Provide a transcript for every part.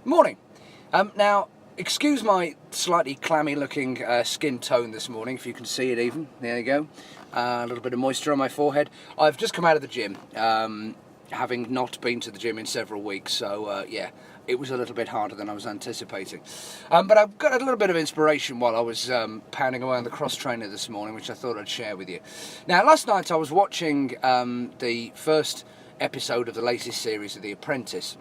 Morning. Now, excuse my slightly clammy looking skin tone this morning, if you can see it even. There you go. A little bit of moisture on my forehead. I've just come out of the gym, having not been to the gym in several weeks, so yeah, it was a little bit harder than I was anticipating. But I've got a little bit of inspiration while I was pounding away on the cross trainer this morning, which I thought I'd share with you. Now, last night I was watching the first episode of the latest series of The Apprentice.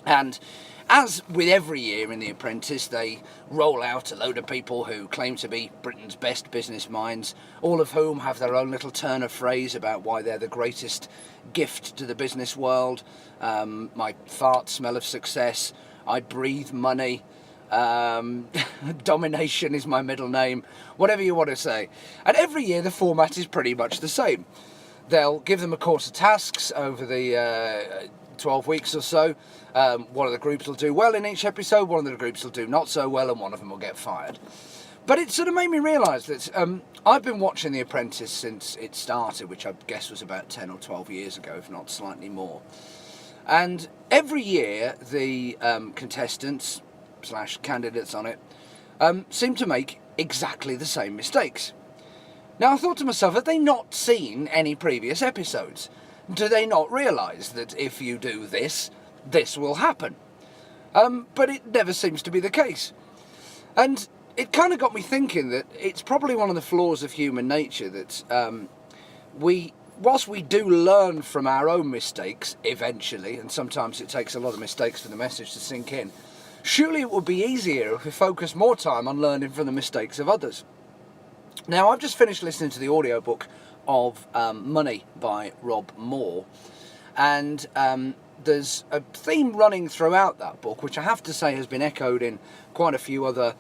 And as with every year in The Apprentice, they roll out a load of people who claim to be Britain's best business minds, all of whom have their own little turn of phrase about why they're the greatest gift to the business world. My fart smell of success, I breathe money, domination is my middle name, whatever you want to say. And every year the format is pretty much the same. They'll give them a course of tasks over the 12 weeks or so. One of the groups will do well in each episode, one of the groups will do not so well, and one of them will get fired. But it sort of made me realise that I've been watching The Apprentice since it started, which I guess was about 10 or 12 years ago, if not slightly more. And every year the contestants / candidates on it seem to make exactly the same mistakes. Now I thought to myself, have they not seen any previous episodes? Do they not realise that if you do this, this will happen? But it never seems to be the case. And it kind of got me thinking that it's probably one of the flaws of human nature that whilst we do learn from our own mistakes eventually, and sometimes it takes a lot of mistakes for the message to sink in, surely it would be easier if we focus more time on learning from the mistakes of others. Now, I've just finished listening to the audiobook of Money by Rob Moore, and there's a theme running throughout that book, which I have to say has been echoed in quite a few other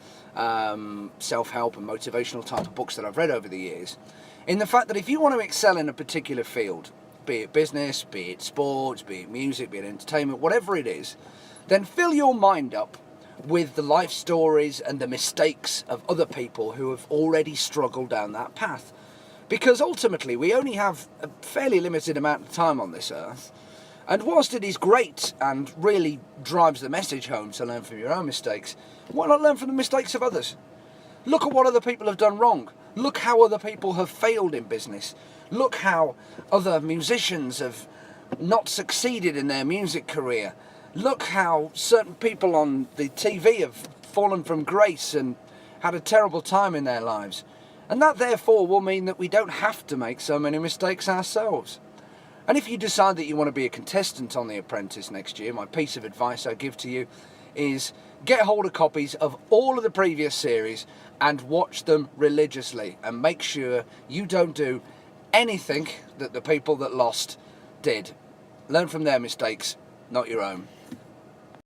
self-help and motivational type of books that I've read over the years, in the fact that if you want to excel in a particular field, be it business, be it sports, be it music, be it entertainment, whatever it is, then fill your mind up with the life stories and the mistakes of other people who have already struggled down that path. Because ultimately we only have a fairly limited amount of time on this earth, and whilst it is great and really drives the message home to learn from your own mistakes, why not learn from the mistakes of others? Look at what other people have done wrong. Look how other people have failed in business. Look how other musicians have not succeeded in their music career. Look how certain people on the TV have fallen from grace and had a terrible time in their lives. And that therefore will mean that we don't have to make so many mistakes ourselves. And if you decide that you want to be a contestant on The Apprentice next year, my piece of advice I give to you is get hold of copies of all of the previous series and watch them religiously, and make sure you don't do anything that the people that lost did. Learn from their mistakes, not your own.